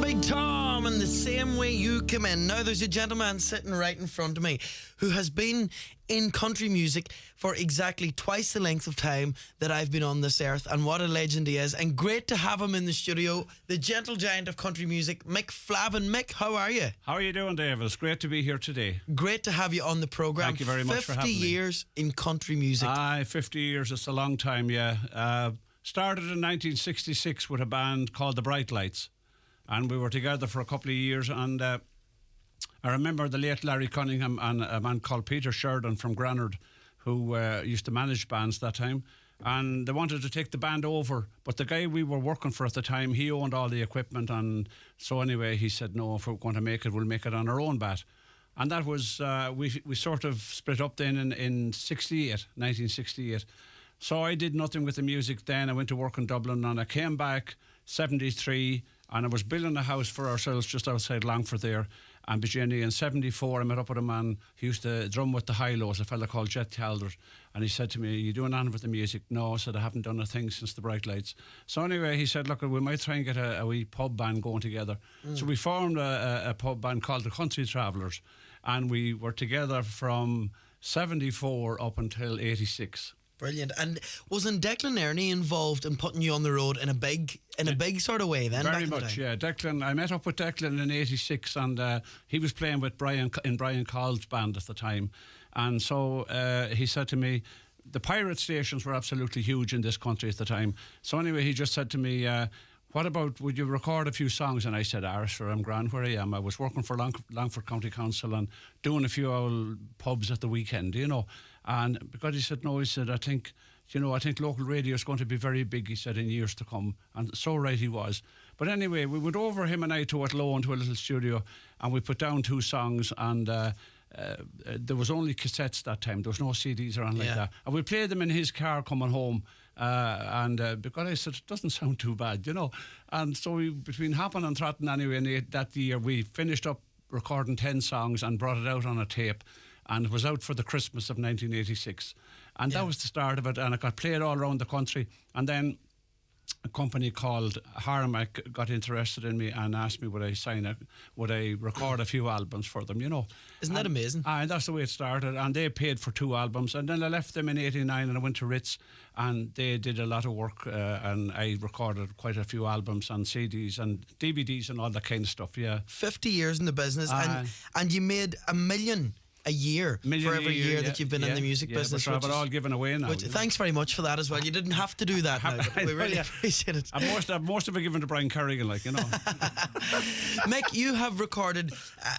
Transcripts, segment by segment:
Big Tom, and the same way you come in. Now, there's a gentleman sitting right in front of me who has been in country music for exactly twice the length of time that I've been on this earth, and what a legend he is. And great to have him in the studio, the gentle giant of country music, Mick Flavin. Mick, how are you? How are you doing, Dave? It's great to be here today. Great to have you on the programme. Thank you very much for having me. 50 years in country music. 50 years, it's a long time, yeah. Started in 1966 with a band called the Bright Lights, and we were together for a couple of years, and I remember the late Larry Cunningham and a man called Peter Sheridan from Granard, who used to manage bands that time, and they wanted to take the band over, but the guy we were working for at the time, he owned all the equipment, and so anyway he said, no, if we're going to make it, we'll make it on our own bat. And that was, we sort of split up then in 1968. So I did nothing with the music then. I went to work in Dublin, and I came back 73, and I was building a house for ourselves just outside Longford there. And Virginia in 74, I met up with a man who used to drum with the high-lows, a fella called Jet Calder. And he said to me, "Are you doing anything with the music?" "No," I said, "I haven't done a thing since the Bright Lights." So anyway, he said, "Look, we might try and get a wee pub band going together." So we formed a pub band called the Country Travellers. And we were together from 74 up until 86. Brilliant. And wasn't Declan Ernie involved in putting you on the road in a big sort of way then? Very much, yeah. Declan, I met up with Declan in 86, and he was playing with Brian Call's band at the time. And so he said to me, the pirate stations were absolutely huge in this country at the time. So anyway, he just said to me, what about, would you record a few songs? And I said, sure, I'm grand where I am. I was working for Longford County Council and doing a few old pubs at the weekend, you know. And because he said, no, he said, I think local radio is going to be very big, he said, in years to come. And so right he was. But anyway, we went over, him and I, to Athlone, to a little studio, and we put down 2 songs, and there was only cassettes that time. There was no CDs or anything like that. And we played them in his car coming home. Because I said, it doesn't sound too bad, you know. And so between Happen and Trotton anyway, that year, we finished up recording 10 songs and brought it out on a tape. And it was out for the Christmas of 1986. And that was the start of it. And it got played all around the country. And then a company called Harmac got interested in me and asked me would I record a few albums for them, you know. Isn't that amazing? And that's the way it started. And they paid for 2 albums. And then I left them in 89 and I went to Ritz, and they did a lot of work, and I recorded quite a few albums and CDs and DVDs and all that kind of stuff, yeah. 50 years in the business, and you made $1 million a year for every year that you've been in the music business. But have it all given away now. Thanks very much for that as well. You didn't have to do that now, but we really appreciate it. Most of it given to Brian Kerrigan, like, you know. Mick, you have recorded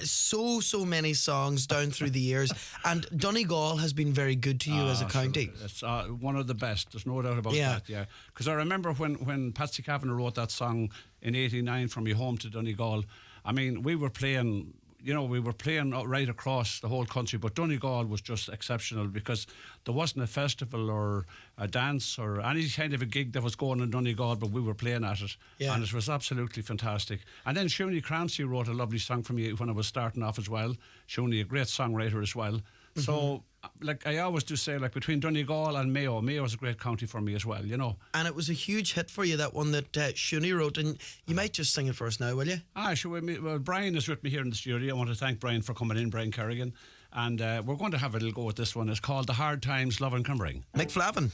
so many songs down through the years, and Donegal has been very good to you as a county. It's one of the best, there's no doubt about that, yeah. Because I remember when Patsy Kavanagh wrote that song in 89, From Your Home to Donegal, I mean, we were playing right across the whole country, but Donegal was just exceptional because there wasn't a festival or a dance or any kind of a gig that was going in Donegal, but we were playing at it, and it was absolutely fantastic. And then Siúní Crancy wrote a lovely song for me when I was starting off as well. Siúní, a great songwriter as well. So, like I always do say, like between Donegal and Mayo is a great county for me as well, you know. And it was a huge hit for you, that one that Siúní wrote, and you might just sing it for us now, will you? Sure. Well, Brian is with me here in the studio. I want to thank Brian for coming in, Brian Kerrigan. And we're going to have a little go at this one. It's called The Hard Times Lovin' Can Bring. Mick Flavin.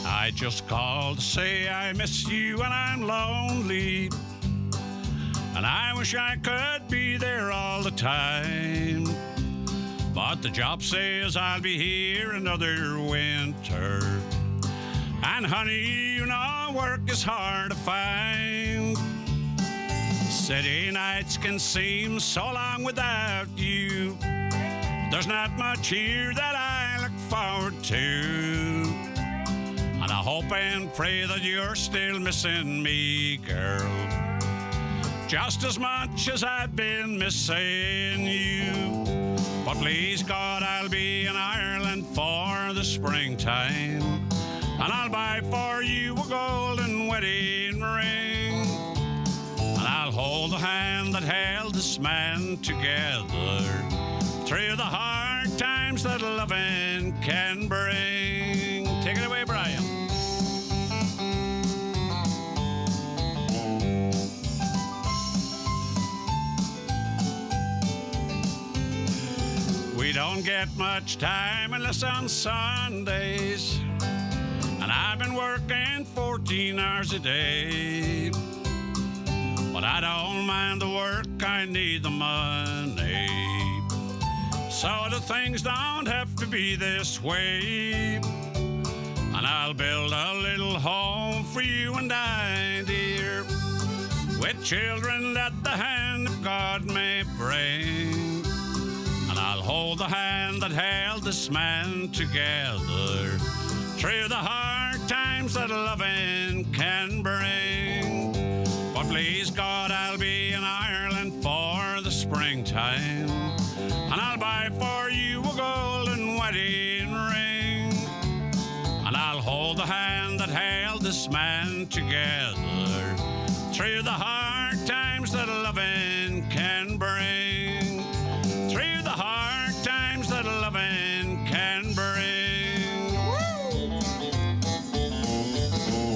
I just called to say I miss you and I'm lonely, and I wish I could be there all the time, but the job says I'll be here another winter, and honey, you know work is hard to find. City nights can seem so long without you. There's not much here that I look forward to, and I hope and pray that you're still missing me, girl, just as much as I've been missing you. But please God, I'll be in Ireland for the springtime, and I'll buy for you a golden wedding ring, and I'll hold the hand that held this man together through the hard times that loving can bring. Take it away, Brian. We don't get much time unless on Sundays, and I've been working 14 hours a day. But I don't mind the work, I need the money, so the things don't have to be this way. And I'll build a little home for you and I, dear, with children that the hand of God may bring. And I'll hold the hand that held this man together through the hard times that loving can bring. But please God, I'll be in Ireland for the springtime, and I'll buy for you a golden wedding ring. And I'll hold the hand that held this man together through the hard times that loving can bring. Through the hard times that loving can bring.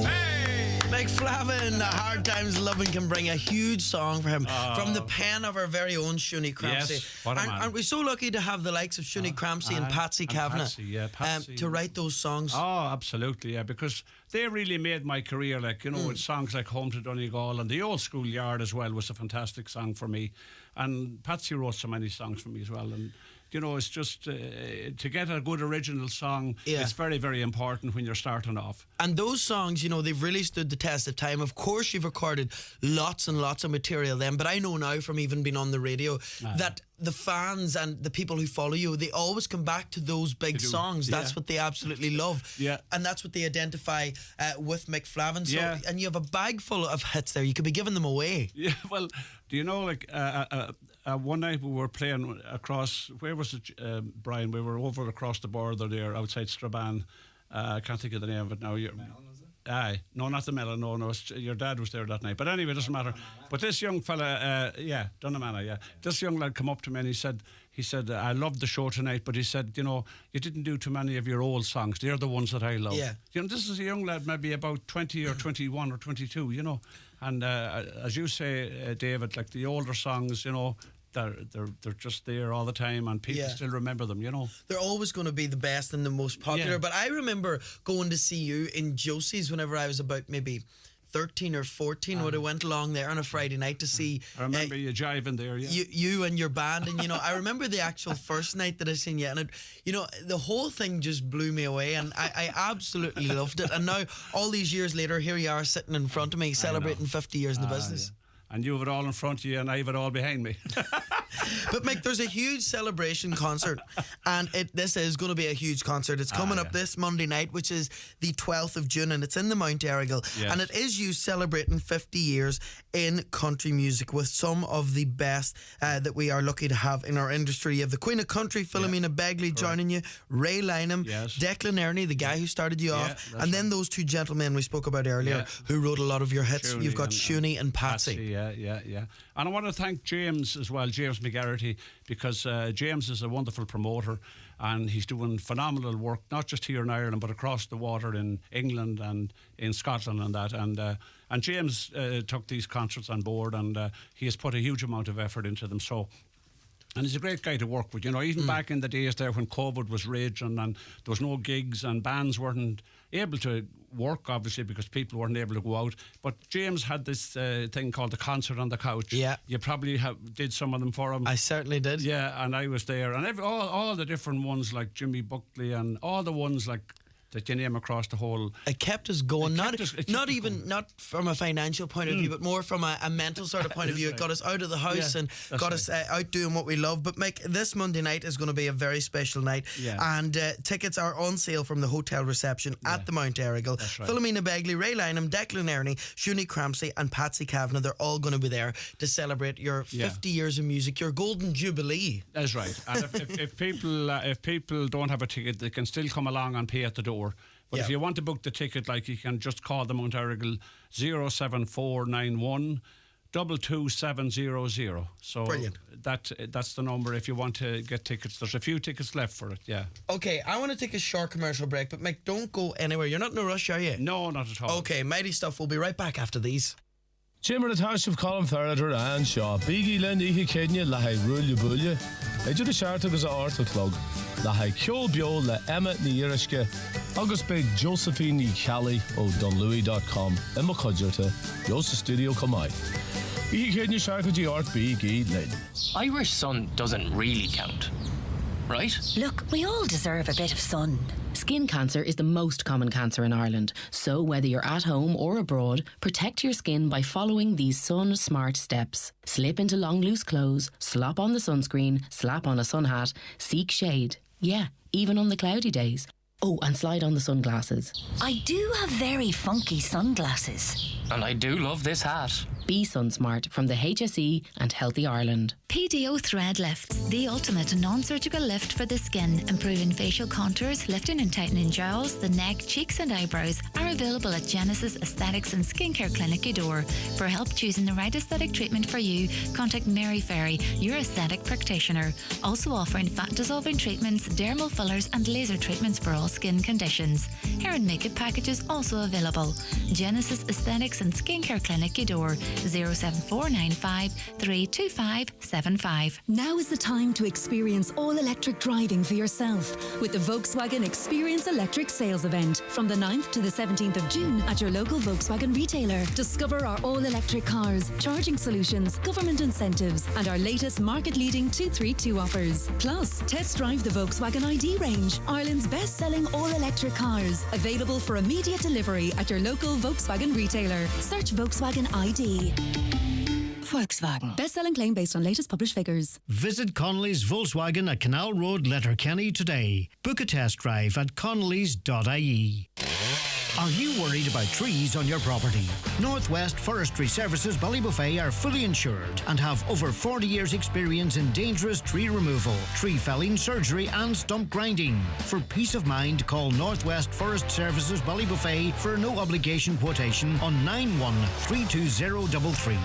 Hey! Mick Flavin, The Hard Times Loving Can Bring, a huge song for him from the pen of our very own Shuni Crampsey. Yes, what a man. Aren't we so lucky to have the likes of Shuni Crampsey and Patsy Kavanagh Patsy. to write those songs? Oh, absolutely, yeah, because they really made my career, like, you know, with songs like Home to Donegal, and The Old School Yard as well was a fantastic song for me. And Patsy wrote so many songs for me as well. And, you know, it's just to get a good original song, it's very, very important when you're starting off. And those songs, you know, they've really stood the test of time. Of course, you've recorded lots and lots of material then, but I know now from even being on the radio that the fans and the people who follow you, they always come back to those big songs. That's what they absolutely love. And that's what they identify with Mick Flavin. So, and you have a bag full of hits there. You could be giving them away. Yeah, well, do you know, like, one night we were playing across, where was it, Brian? We were over across the border there outside Strabane. I can't think of the name of it now. Melon, was it? Aye, no, not the Melon. No, your dad was there that night. But anyway, it doesn't matter. But this young fella, Dunnamana, this young lad come up to me and he said, I loved the show tonight, but he said, you know, you didn't do too many of your old songs. They're the ones that I love. Yeah. You know, this is a young lad, maybe about 20 or 21 or 22, you know. And as you say, David, like the older songs, you know, they're just there all the time, and people still remember them, you know. They're always going to be the best and the most popular. But I remember going to see you in Josie's whenever I was about maybe 13 or 14 when I went along there on a Friday night to see. I remember you jiving there, you and your band, and you know, I remember the actual first night that I seen you, and it, you know, the whole thing just blew me away, and I absolutely loved it. And now, all these years later, here you are sitting in front of me celebrating 50 years in the business. And you have it all in front of you, and I have it all behind me. But Mick, there's a huge celebration concert, and this is going to be a huge concert. It's coming up this Monday night, which is the 12th of June, and it's in the Mount Errigal. And it is you celebrating 50 years in country music with some of the best that we are lucky to have in our industry. You have the Queen of Country, Philomena Begley, joining you, Ray Lynham, Declan Ernie, the guy who started you off, and then those two gentlemen we spoke about earlier who wrote a lot of your hits. You've got Shuni and Patsy. Yeah. And I want to thank James as well, James McGarrity, because James is a wonderful promoter, and he's doing phenomenal work, not just here in Ireland, but across the water in England and in Scotland and that. And James took these concerts on board, and he has put a huge amount of effort into them. So. And he's a great guy to work with, you know, even back in the days there when COVID was raging and there was no gigs and bands weren't able to work, obviously, because people weren't able to go out. But James had this thing called the Concert on the Couch. Yeah. You probably did some of them for him. I certainly did. Yeah, and I was there. And all the different ones like Jimmy Buckley and all the ones like that you name across the whole. It kept us going. Not from a financial point of view, but more from a mental sort of point of view. It got us out of the house and got us out doing what we love. But Mick, this Monday night is going to be a very special night. And tickets are on sale from the hotel reception at the Mount Errigal. Philomena Begley, Ray Lynham, Declan Ernie, Shuni Crampsey and Patsy Kavanagh, they're all going to be there to celebrate your 50 years of music, your golden jubilee. That's right. And if people don't have a ticket, they can still come along and pay at the door. But if you want to book the ticket, like, you can just call the Mount Errigal 07491 22700. So Brilliant. That's the number if you want to get tickets. There's a few tickets left for it, yeah. Okay, I want to take a short commercial break, but Mick, don't go anywhere. You're not in a rush, are you? No, not at all. Okay, mighty stuff. We'll be right back after these. Jimmer Tash of Colin Ferreter and Shaw. Biggie Lenny Kenya La Hay Rulya Bulya. Edu the Shartag as a Arthur Clug. La Hay Kyo Bio La Emma Ni Irishke. August Big Josephine Ni Kelly o Dunlewy.com. Emma Cudgerta. Yosa Studio Kamai. Biggie Kenya Shartag G Art Biggie Lenny. Irish sun doesn't really count, right? Look, we all deserve a bit of sun. Skin cancer is the most common cancer in Ireland, so whether you're at home or abroad, protect your skin by following these sun smart steps. Slip into long loose clothes, slop on the sunscreen, slap on a sun hat, seek shade. Yeah, even on the cloudy days. Oh, and slide on the sunglasses. I do have very funky sunglasses. And I do love this hat. Be sun smart from the HSE and Healthy Ireland. PDO Thread Lifts, the ultimate non-surgical lift for the skin, improving facial contours, lifting and tightening jowls, the neck, cheeks and eyebrows, are available at Genesis Aesthetics and Skincare Clinic Udor. For help choosing the right aesthetic treatment for you, contact Mary Ferry, your aesthetic practitioner. Also offering fat-dissolving treatments, dermal fillers and laser treatments for all skin conditions. Hair and makeup packages also available. Genesis Aesthetics and Skincare Clinic Udor, 07495 325 75. Now is the time to experience all-electric driving for yourself with the Volkswagen Experience Electric Sales Event from the 9th to the 17th of June at your local Volkswagen retailer. Discover our all-electric cars, charging solutions, government incentives and our latest market-leading 232 offers. Plus, test drive the Volkswagen ID range, Ireland's best-selling all-electric cars. Available for immediate delivery at your local Volkswagen retailer. Search Volkswagen ID. Volkswagen. Best-selling claim based on latest published figures. Visit Connolly's Volkswagen at Canal Road, Letterkenny today. Book a test drive at connellys.ie. Are you worried about trees on your property? Northwest Forestry Services Ballybuffet are fully insured and have over 40 years experience in dangerous tree removal, tree felling, surgery and stump grinding. For peace of mind, call Northwest Forest Services Ballybuffet for a no obligation quotation on 91320033.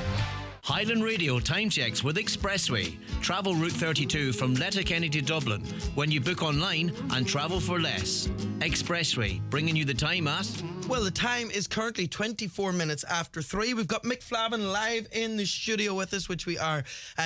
Highland Radio time checks with Expressway. Travel Route 32 from Letterkenny to Dublin when you book online and travel for less. Expressway, bringing you the time at... Well, the time is currently 24 minutes after 3. We've got Mick Flavin live in the studio with us, which we are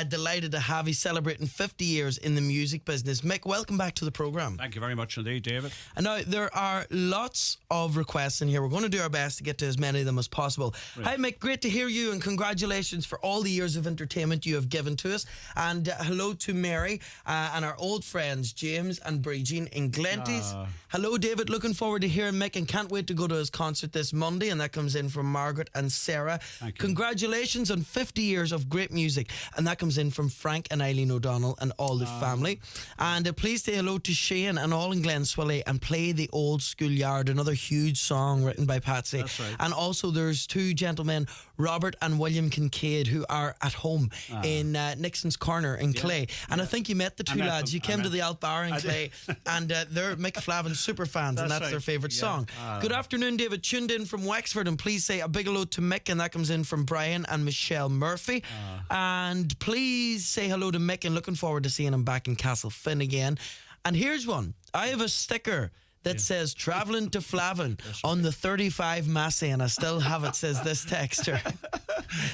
delighted to have. He's celebrating 50 years in the music business. Mick, welcome back to the programme. Thank you very much indeed, David. And now, there are lots of requests in here. We're going to do our best to get to as many of them as possible. Right. Hi, Mick. Great to hear you and congratulations for all the years of entertainment you have given to us. And hello to Mary and our old friends, James and Bridgine in Glenties. Hello, David. Looking forward to hearing Mick and can't wait to go to his concert this Monday. And that comes in from Margaret and Sarah. Congratulations on 50 years of great music. And that comes in from Frank and Eileen O'Donnell and all the family. And please say hello to Shane and all in Glenswilly and play The Old Schoolyard, another huge song written by Patsy. That's right. And also there's two gentlemen, Robert and William Kincaid, who are at home in Nixon's Corner in Clay. And I think you met the two lads. You came to the Alt Bar in Clay and they're Mick Flavin super fans and that's their favourite song. Good afternoon, David. Tuned in from Wexford and please say a big hello to Mick, and that comes in from Brian and Michelle Murphy. And please say hello to Mick and looking forward to seeing him back in Castlefin again. And here's one. I have a sticker that says travelling to Flavin on the 35 Massey, and I still have it, says this texter.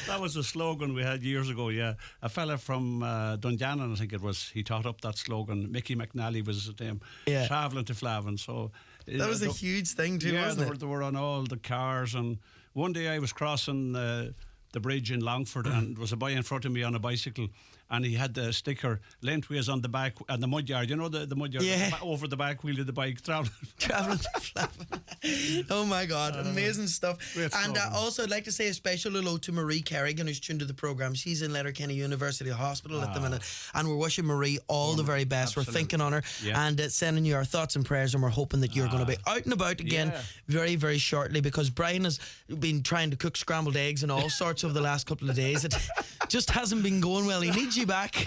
That was a slogan we had years ago, yeah. A fella from Dungannon, I think it was, he taught up that slogan. Mickey McNally was his name. Yeah. Travelling to Flavin. So that was a huge thing too, wasn't it? They were on all the cars, and one day I was crossing the bridge in Longford and there was a boy in front of me on a bicycle and he had the sticker lengthways on the back and the mudyard, you know, the mudyard over the back wheel of the bike, travelling to Flavin. Oh my God, amazing stuff. And also I'd like to say a special hello to Marie Kerrigan, who's tuned to the programme. She's in Letterkenny University Hospital at the minute, and we're wishing Marie all the very best. Absolutely. We're thinking on her and sending you our thoughts and prayers, and we're hoping that you're going to be out and about again very, very shortly, because Brian has been trying to cook scrambled eggs and all sorts over the last couple of days. It just hasn't been going well. He needs you back.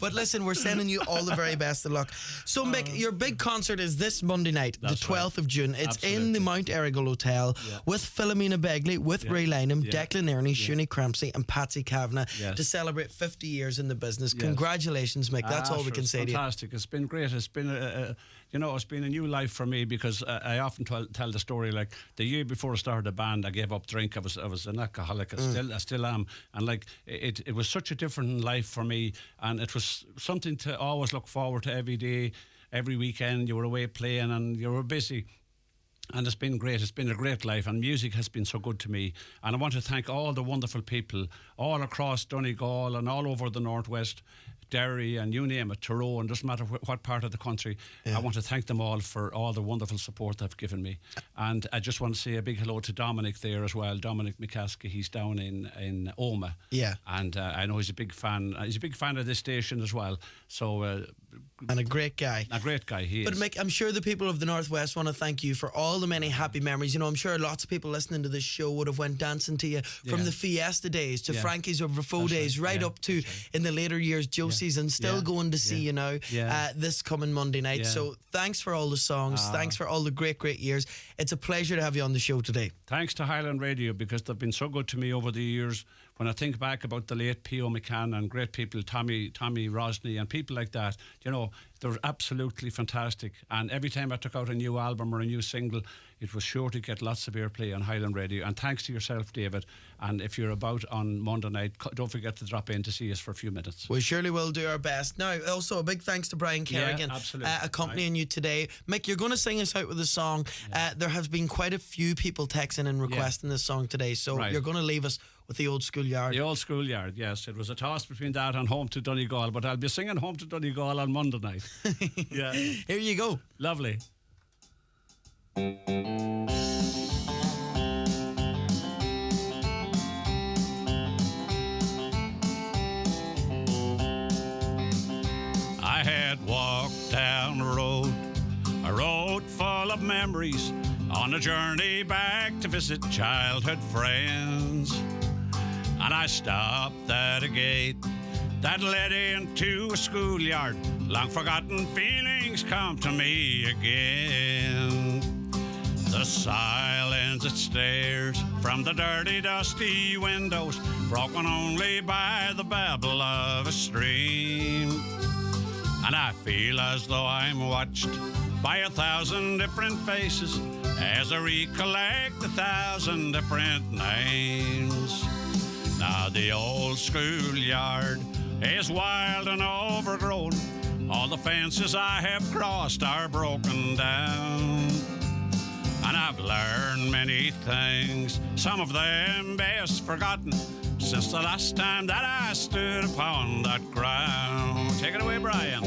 But listen, we're sending you all the very best of luck. So, Mick, your big concert is this Monday night, the 12th of June. It's in the Mount Errigal Hotel with Philomena Begley, with Ray Lynham, Declan Ernie, Shuni Crampsey, and Patsy Kavanagh to celebrate 50 years in the business. Congratulations, Mick. That's all we can say to you. Fantastic. It's been great. It's been it's been a new life for me, because I often tell the story, like the year before I started the band, I gave up drink. I was an alcoholic. I still am, and like it was such a different life for me, and it was something to always look forward to every day, every weekend. You were away playing and you were busy. And it's been great. It's been a great life, and music has been so good to me. And I want to thank all the wonderful people all across Donegal and all over the Northwest, Derry, and you name it, Tyrone, doesn't matter what part of the country. I want to thank them all for all the wonderful support they've given me. And I just want to say a big hello to Dominic there as well, Dominic McCaskey. He's down in Oma. Yeah. And I know he's a big fan. He's a big fan of this station as well. So... and a great guy. A great guy, he is. But Mick, I'm sure the people of the Northwest want to thank you for all the many happy memories. You know, I'm sure lots of people listening to this show would have went dancing to you from the Fiesta days to Frankie's Over Faux days, right up to in the later years Josie's, and still going to see you now this coming Monday night. So thanks for all the songs. Thanks for all the great years. It's a pleasure to have you on the show today. Thanks to Highland Radio, because they've been so good to me over the years. When I think back about the late P.O. McCann and great people, Tommy Rosny and people like that, you know, they're absolutely fantastic. And every time I took out a new album or a new single, it was sure to get lots of airplay on Highland Radio. And thanks to yourself, David. And if you're about on Monday night, don't forget to drop in to see us for a few minutes. We surely will do our best. Now, also a big thanks to Brian Kerrigan accompanying you today. Mick, you're going to sing us out with a song. There have been quite a few people texting and requesting this song today, so you're going to leave us with the Old Schoolyard. The Old Schoolyard, yes. It was a toss between that and Home to Donegal, but I'll be singing Home to Donegal on Monday night. Here you go. Lovely. I had walked down the road, a road full of memories, on a journey back to visit childhood friends. And I stopped at a gate that led into a schoolyard. Long forgotten feelings come to me again. The silence that stares from the dirty, dusty windows, broken only by the babble of a stream. And I feel as though I'm watched by 1,000 different faces as I recollect 1,000 different names. Now the old schoolyard is wild and overgrown. All the fences I have crossed are broken down. And I've learned many things, some of them best forgotten, since the last time that I stood upon that ground. Take it away, Brian.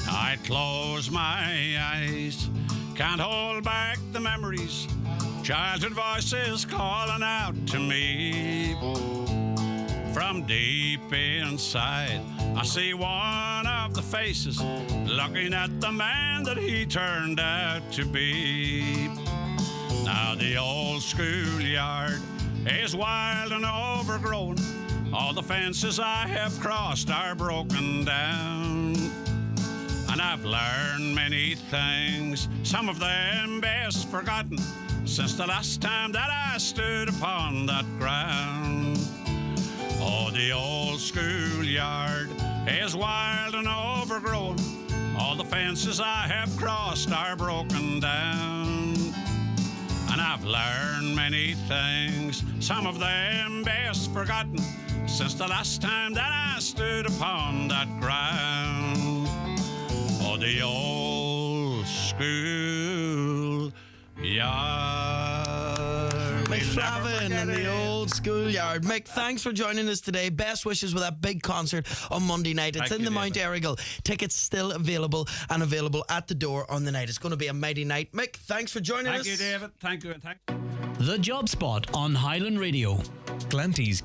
I close my eyes, can't hold back the memories, childhood voices calling out to me. From deep inside, I see one of the faces looking at the man that he turned out to be. Now the old schoolyard is wild and overgrown. All the fences I have crossed are broken down. And I've learned many things, some of them best forgotten, since the last time that I stood upon that ground. Oh, the old schoolyard is wild and overgrown. All the fences I have crossed are broken down. And I've learned many things, some of them best forgotten, since the last time that I stood upon that ground. Oh, the old schoolyard. Mick Flavin and the Old Schoolyard. Mick, thanks for joining us today. Best wishes with that big concert on Monday night. It's in the Mount Errigal. Tickets still available and available at the door on the night. It's going to be a mighty night. Mick, thanks for joining us. Thank you, David. Thank you. And thank you. The Job Spot on Highland Radio. Glanty's